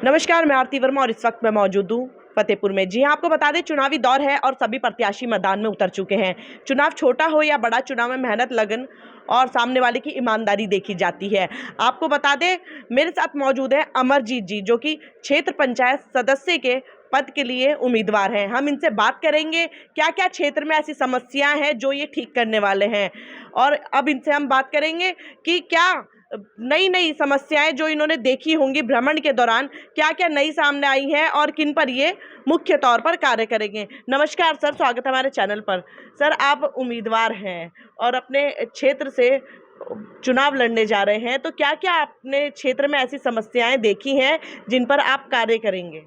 नमस्कार, मैं आरती वर्मा और इस वक्त मैं मौजूद हूँ फतेहपुर में। जी हाँ, आपको बता दें चुनावी दौर है और सभी प्रत्याशी मैदान में उतर चुके हैं। चुनाव छोटा हो या बड़ा, चुनाव में मेहनत, लगन और सामने वाले की ईमानदारी देखी जाती है। आपको बता दें मेरे साथ मौजूद है अमरजीत जी, जो कि क्षेत्र पंचायत सदस्य के पद के लिए उम्मीदवार हैं। हम इनसे बात करेंगे क्या क्या क्षेत्र में ऐसी समस्याएं हैं जो ये ठीक करने वाले हैं, और अब इनसे हम बात करेंगे कि क्या नई नई समस्याएं जो इन्होंने देखी होंगी भ्रमण के दौरान, क्या क्या नई सामने आई हैं और किन पर ये मुख्य तौर पर कार्य करेंगे। नमस्कार सर, स्वागत है हमारे चैनल पर। सर, आप उम्मीदवार हैं और अपने क्षेत्र से चुनाव लड़ने जा रहे हैं, तो क्या क्या आपने क्षेत्र में ऐसी समस्याएं देखी हैं जिन पर आप कार्य करेंगे।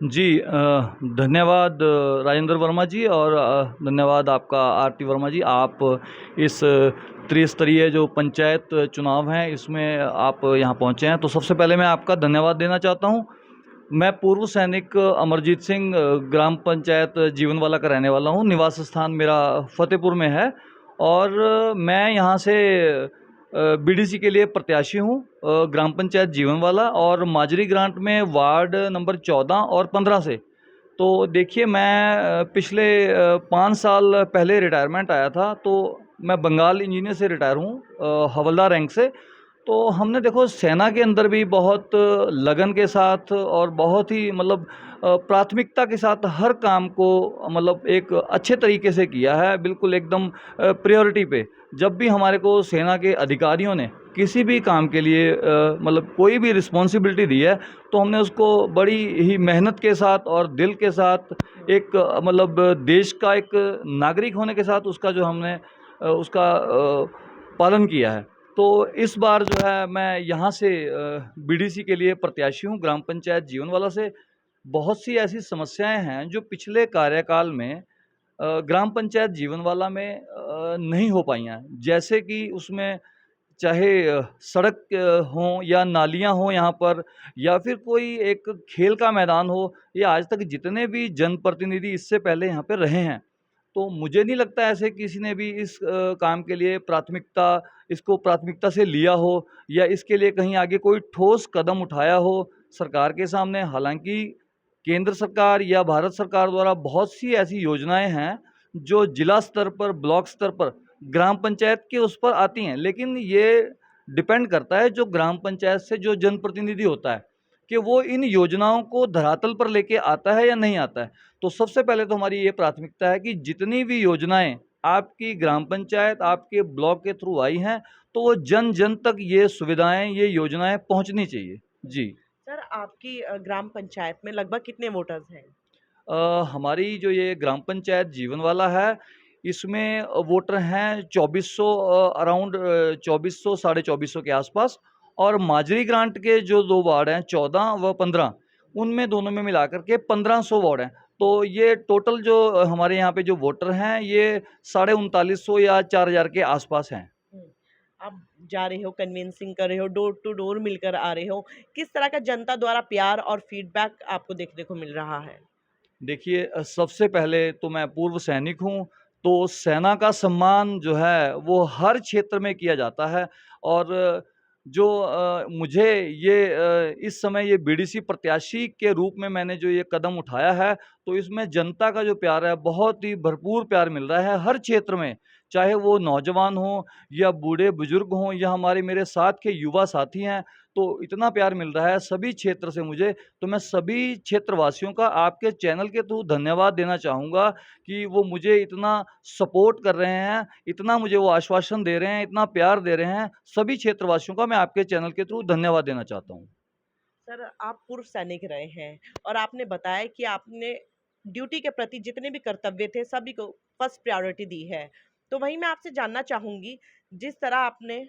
जी धन्यवाद राजेंद्र वर्मा जी, और धन्यवाद आपका आरती वर्मा जी। आप इस त्रिस्तरीय जो पंचायत चुनाव हैं इसमें आप यहाँ पहुँचे हैं, तो सबसे पहले मैं आपका धन्यवाद देना चाहता हूँ। मैं पूर्व सैनिक अमरजीत सिंह ग्राम पंचायत जीवनवाला का रहने वाला हूँ। निवास स्थान मेरा फतेहपुर में है और मैं यहाँ से बीडीसी के लिए प्रत्याशी हूँ ग्राम पंचायत जीवनवाला और माजरी ग्रांट में वार्ड नंबर 14 और 15 से। तो देखिए, मैं पिछले 5 साल पहले रिटायरमेंट आया था, तो मैं बंगाल इंजीनियर से रिटायर हूँ हवलदार रैंक से। तो हमने देखो सेना के अंदर भी बहुत लगन के साथ और बहुत ही मतलब प्राथमिकता के साथ हर काम को मतलब एक अच्छे तरीके से किया है, बिल्कुल एकदम प्रायोरिटी पे। जब भी हमारे को सेना के अधिकारियों ने किसी भी काम के लिए मतलब कोई भी रिस्पॉन्सिबिलिटी दी है, तो हमने उसको बड़ी ही मेहनत के साथ और दिल के साथ एक मतलब देश का एक नागरिक होने के साथ उसका जो हमने उसका पालन किया है। तो इस बार जो है मैं यहाँ से बीडीसी के लिए प्रत्याशी हूँ ग्राम पंचायत जीवनवाला से। बहुत सी ऐसी समस्याएं हैं जो पिछले कार्यकाल में ग्राम पंचायत जीवनवाला में नहीं हो पाई हैं। जैसे कि उसमें चाहे सड़क हो या नालियाँ हों यहाँ पर, या फिर कोई एक खेल का मैदान हो, या आज तक जितने भी जनप्रतिनिधि इससे पहले यहाँ पे रहे हैं, तो मुझे नहीं लगता ऐसे किसी ने भी इस काम के लिए इसको प्राथमिकता से लिया हो, या इसके लिए कहीं आगे कोई ठोस कदम उठाया हो सरकार के सामने। हालांकि केंद्र सरकार या भारत सरकार द्वारा बहुत सी ऐसी योजनाएं हैं जो जिला स्तर पर, ब्लॉक स्तर पर, ग्राम पंचायत के उस पर आती हैं, लेकिन ये डिपेंड करता है जो ग्राम पंचायत से जो जनप्रतिनिधि होता है कि वो इन योजनाओं को धरातल पर लेके आता है या नहीं आता है। तो सबसे पहले तो हमारी ये प्राथमिकता है कि जितनी भी योजनाएं आपकी ग्राम पंचायत, आपके ब्लॉक के थ्रू आई हैं, तो वो जन जन तक ये सुविधाएं, ये योजनाएं पहुंचनी चाहिए। जी सर, आपकी ग्राम पंचायत में लगभग कितने वोटर्स हैं। हमारी जो ये ग्राम पंचायत जीवनवाला है, इसमें वोटर हैं 2400, अराउंड 2400 साढ़े 2400 के आसपास। और माजरी ग्रांट के जो दो वार्ड हैं 14 व 15, उनमें दोनों में मिलाकर के 1500 वार्ड हैं। तो ये टोटल जो हमारे यहाँ पे जो वोटर हैं ये 3950 या 4000 के आसपास हैं। हम्म, आप जा रहे हो, कन्विंसिंग कर रहे हो, डोर टू डोर मिलकर आ रहे हो, किस तरह का जनता द्वारा प्यार और फीडबैक आपको देखने को मिल रहा है। देखिए, सबसे पहले तो मैं पूर्व सैनिक हूँ, तो सेना का सम्मान जो है वो हर क्षेत्र में किया जाता है। और जो मुझे ये इस समय ये बीडीसी प्रत्याशी के रूप में मैंने जो ये कदम उठाया है, तो इसमें जनता का जो प्यार है बहुत ही भरपूर प्यार मिल रहा है हर क्षेत्र में। चाहे वो नौजवान हो या बूढ़े बुजुर्ग हों या हमारे मेरे साथ के युवा साथी हैं, तो इतना प्यार मिल रहा है सभी क्षेत्र से मुझे। तो मैं सभी क्षेत्रवासियों का आपके चैनल के थ्रू धन्यवाद देना चाहूँगा कि वो मुझे इतना सपोर्ट कर रहे हैं, इतना मुझे वो आश्वासन दे रहे हैं, इतना प्यार दे रहे हैं। सभी क्षेत्रवासियों का मैं आपके चैनल के थ्रू धन्यवाद देना चाहता हूँ। सर, आप पूर्व सैनिक रहे हैं और आपने बताया कि आपने ड्यूटी के प्रति जितने भी कर्तव्य थे सभी को फर्स्ट प्रायोरिटी दी है। तो वहीं मैं आपसे जानना चाहूंगी, जिस तरह आपने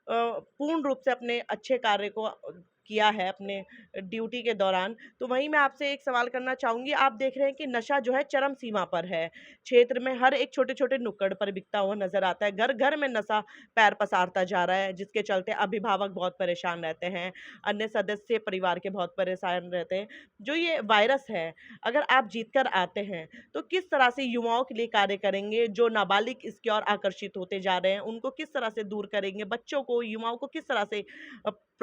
पूर्ण रूप से अपने अच्छे कार्य को किया है अपने ड्यूटी के दौरान, तो वहीं मैं आपसे एक सवाल करना चाहूंगी। आप देख रहे हैं कि नशा जो है चरम सीमा पर है, क्षेत्र में हर एक छोटे छोटे नुक्कड़ पर बिकता हुआ नजर आता है, घर घर में नशा पैर पसारता जा रहा है, जिसके चलते अभिभावक बहुत परेशान रहते हैं, अन्य सदस्य परिवार के बहुत परेशान रहते हैं। जो ये वायरस है, अगर आप जीत कर आते हैं तो किस तरह से युवाओं के लिए कार्य करेंगे, जो नाबालिग इसकी ओर आकर्षित होते जा रहे हैं उनको किस तरह से दूर करेंगे, बच्चों को, युवाओं को किस तरह से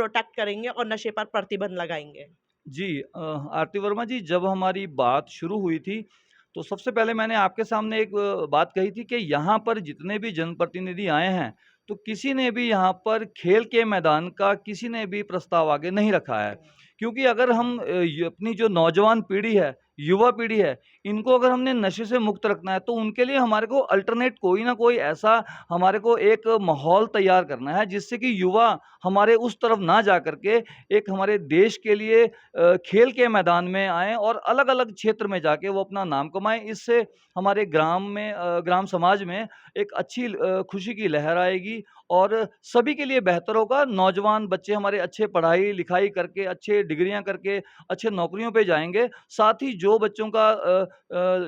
प्रोटेक्ट करेंगे और नशे पर प्रतिबंध लगाएंगे? जी आरती वर्मा जी, जब हमारी बात शुरू हुई थी, तो सबसे पहले मैंने आपके सामने एक बात कही थी कि यहाँ पर जितने भी जनप्रतिनिधि आए हैं, तो किसी ने भी यहाँ पर खेल के मैदान का किसी ने भी प्रस्ताव आगे नहीं रखा है। क्योंकि अगर हम अपनी जो नौजवान पीढ़ी है, युवा पीढ़ी है, इनको अगर हमने नशे से मुक्त रखना है, तो उनके लिए हमारे को अल्टरनेट कोई ना कोई ऐसा हमारे को एक माहौल तैयार करना है, जिससे कि युवा हमारे उस तरफ ना जा करके एक हमारे देश के लिए खेल के मैदान में आएँ और अलग-अलग क्षेत्र में जाके वो अपना नाम कमाएँ। इससे हमारे ग्राम में ग्राम समाज में एक अच्छी खुशी की लहर आएगी और सभी के लिए बेहतर होगा। नौजवान बच्चे हमारे अच्छे पढ़ाई-लिखाई करके, अच्छे डिग्रियाँ करके, अच्छे नौकरियों पे जाएँगे। साथ ही जो बच्चों का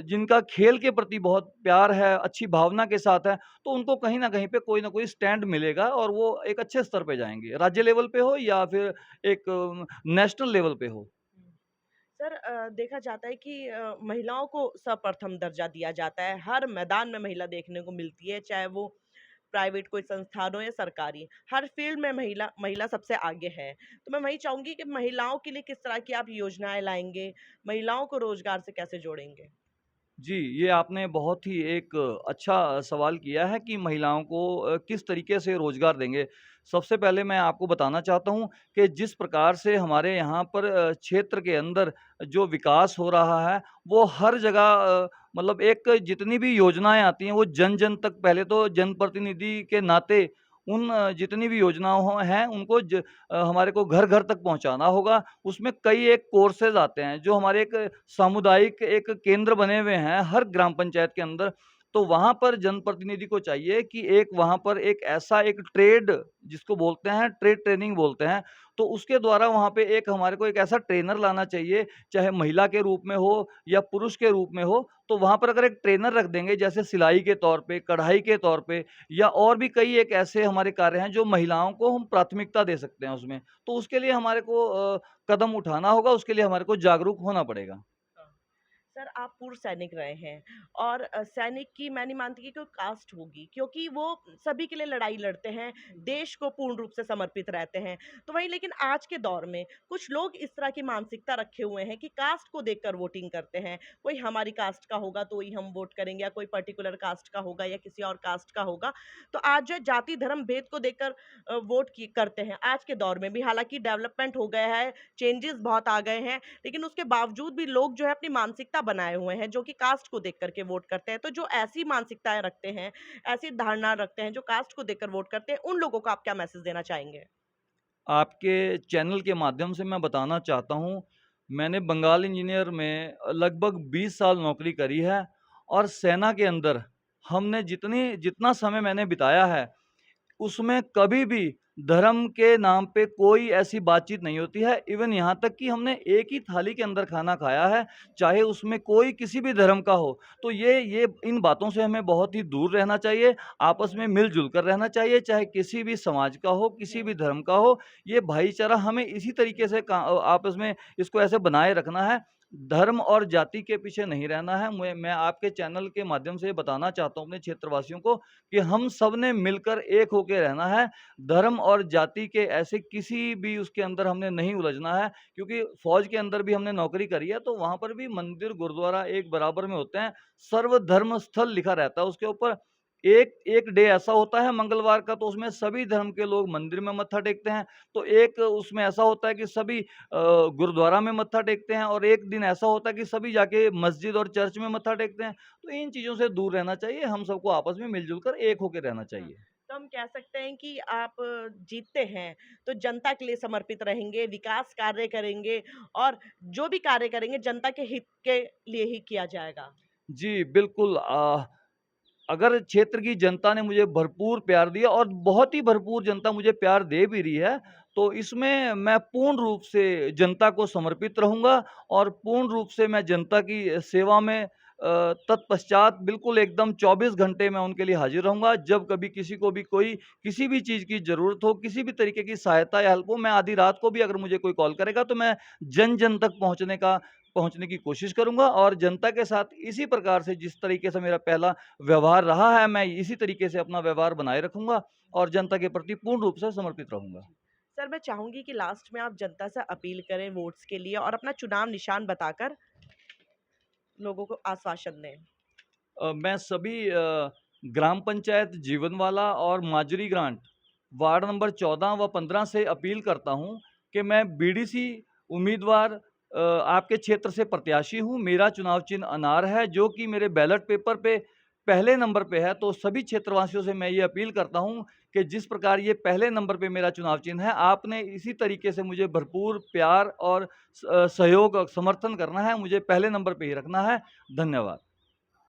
जिनका खेल के प्रति बहुत प्यार है, अच्छी भावना के साथ है, तो उनको कहीं न कहीं पे कोई न कोई स्टैंड मिलेगा और वो एक अच्छे स्तर पे जाएँगे। राज्य लेवल पे हो या फिर एक नेशनल लेवल पे हो। सर देखा जाता है कि महिलाओं को सर्वप्रथम दर्जा दिया जाता है। हर मैदान में महिला देखने को मिलती है, चाहे वो प्राइवेट कोई संस्थान हो या सरकारी। हर फील्ड में महिला महिला सबसे आगे है। तो मैं वही चाहूँगी कि महिलाओं के लिए किस तरह की आप योजनाएँ लाएँगे? महिलाओं को रोज़गार से कैसे जोड़ेंगे? जी, ये आपने बहुत ही एक अच्छा सवाल किया है कि महिलाओं को किस तरीके से रोज़गार देंगे। सबसे पहले मैं आपको बताना चाहता हूँ कि जिस प्रकार से हमारे यहाँ पर क्षेत्र के अंदर जो विकास हो रहा है, वो हर जगह मतलब एक जितनी भी योजनाएँ आती हैं, वो जन-जन तक पहले तो जनप्रतिनिधि के नाते उन जितनी भी योजनाओं हैं, उनको हमारे को घर-घर तक पहुँचाना होगा। उसमें कई एक कोर्सेज़ आते हैं, जो हमारे एक सामुदायिक एक केंद्र बने हुए हैं हर ग्राम पंचायत के अंदर। तो वहाँ पर जनप्रतिनिधि को चाहिए कि एक वहाँ पर एक ऐसा एक ट्रेड जिसको बोलते हैं ट्रेड ट्रेनिंग बोलते हैं, तो उसके द्वारा वहाँ पे एक हमारे को एक ऐसा ट्रेनर लाना चाहिए, चाहे महिला के रूप में हो या पुरुष के रूप में हो। तो वहाँ पर अगर एक ट्रेनर रख देंगे जैसे सिलाई के तौर पे, कढ़ाई के तौर पे या और भी कई एक ऐसे हमारे कार्य हैं जो महिलाओं को हम प्राथमिकता दे सकते हैं उसमें। तो उसके लिए हमारे को कदम उठाना होगा, उसके लिए हमारे को जागरूक होना पड़ेगा। सर आप पूर्व सैनिक रहे हैं और सैनिक की मैं नहीं मानती कि कोई कास्ट होगी क्योंकि वो सभी के लिए लड़ाई लड़ते हैं, देश को पूर्ण रूप से समर्पित रहते हैं। तो वहीं लेकिन आज के दौर में कुछ लोग इस तरह की मानसिकता रखे हुए हैं कि कास्ट को देखकर वोटिंग करते हैं। कोई हमारी कास्ट का होगा तो ही हम वोट करेंगे या कोई पर्टिकुलर कास्ट का होगा या किसी और कास्ट का होगा। तो आज जो है जाति धर्म भेद को देखकर करते हैं आज के दौर में भी। हालांकि डेवलपमेंट हो गया है, चेंजेस बहुत आ गए हैं, लेकिन उसके बावजूद भी लोग जो है अपनी मानसिकता बनाए हुए हैं जो कि कास्ट को देख करके वोट करते हैं। तो जो ऐसी मानसिकताएं रखते हैं, ऐसी धारणा रखते हैं जो कास्ट को देखकर वोट करते हैं, उन लोगों को आप क्या मैसेज देना चाहेंगे? आपके चैनल के माध्यम से मैं बताना चाहता हूँ, मैंने बंगाल इंजीनियर में लगभग 20 साल नौकरी करी है और सेना के अंदर हमने जितना समय मैंने बिताया है, उसमें कभी भी धर्म के नाम पे कोई ऐसी बातचीत नहीं होती है। इवन यहाँ तक कि हमने एक ही थाली के अंदर खाना खाया है, चाहे उसमें कोई किसी भी धर्म का हो। तो ये इन बातों से हमें बहुत ही दूर रहना चाहिए, आपस में मिल-जुल कर रहना चाहिए, चाहे किसी भी समाज का हो, किसी भी धर्म का हो। ये भाईचारा हमें इसी तरीके से आपस में इसको ऐसे बनाए रखना है। धर्म और जाति के पीछे नहीं रहना है। मैं आपके चैनल के माध्यम से बताना चाहता हूँ अपने क्षेत्रवासियों को कि हम सब ने मिलकर एक होके रहना है। धर्म और जाति के ऐसे किसी भी उसके अंदर हमने नहीं उलझना है, क्योंकि फ़ौज के अंदर भी हमने नौकरी करी है, तो वहाँ पर भी मंदिर, गुरुद्वारा एक बराबर में होते हैं। सर्वधर्म स्थल लिखा रहता है उसके ऊपर। एक एक डे ऐसा होता है मंगलवार का, तो उसमें सभी धर्म के लोग मंदिर में मत्था टेकते हैं। तो एक उसमें ऐसा होता है कि सभी गुरुद्वारा में मत्था टेकते हैं और एक दिन ऐसा होता है कि सभी जाके मस्जिद और चर्च में मत्था टेकते हैं। तो इन चीज़ों से दूर रहना चाहिए, हम सबको आपस में मिल-जुल कर एक होके रहना हाँ, चाहिए। तो हम कह सकते हैं कि आप जीतते हैं तो जनता के लिए समर्पित रहेंगे, विकास कार्य करेंगे और जो भी कार्य करेंगे जनता के हित के लिए ही किया जाएगा। जी, बिल्कुल अगर क्षेत्र की जनता ने मुझे भरपूर प्यार दिया और बहुत ही भरपूर जनता मुझे प्यार दे भी रही है, तो इसमें मैं पूर्ण रूप से जनता को समर्पित रहूँगा और पूर्ण रूप से मैं जनता की सेवा में तत्पश्चात बिल्कुल एकदम 24 घंटे मैं उनके लिए हाज़िर रहूँगा। जब कभी किसी को भी कोई किसी भी चीज़ की ज़रूरत हो, किसी भी तरीके की सहायता या हेल्प हो, मैं आधी रात को भी अगर मुझे कोई कॉल करेगा, तो मैं जन-जन तक पहुँचने की कोशिश करूँगा और जनता के साथ इसी प्रकार से जिस तरीके से मेरा पहला व्यवहार रहा है, मैं इसी तरीके से अपना व्यवहार बनाए रखूँगा और जनता के प्रति पूर्ण रूप से समर्पित रहूँगा। सर मैं चाहूँगी कि लास्ट में आप जनता से अपील करें वोट्स के लिए और अपना चुनाव निशान बताकर लोगों को आश्वासन दें। मैं सभी ग्राम पंचायत जीवनवाला और माजरी ग्रांट वार्ड नंबर 14 व 15 से अपील करता हूं कि मैं बीडीसी उम्मीदवार आपके क्षेत्र से प्रत्याशी हूं। मेरा चुनाव चिन्ह अनार है जो कि मेरे बैलेट पेपर पे पहले नंबर पे है। तो सभी क्षेत्रवासियों से मैं ये अपील करता हूं कि जिस प्रकार ये पहले नंबर पे मेरा चुनाव चिन्ह है, आपने इसी तरीके से मुझे भरपूर प्यार और सहयोग और समर्थन करना है। मुझे पहले नंबर पे ही रखना है। धन्यवाद।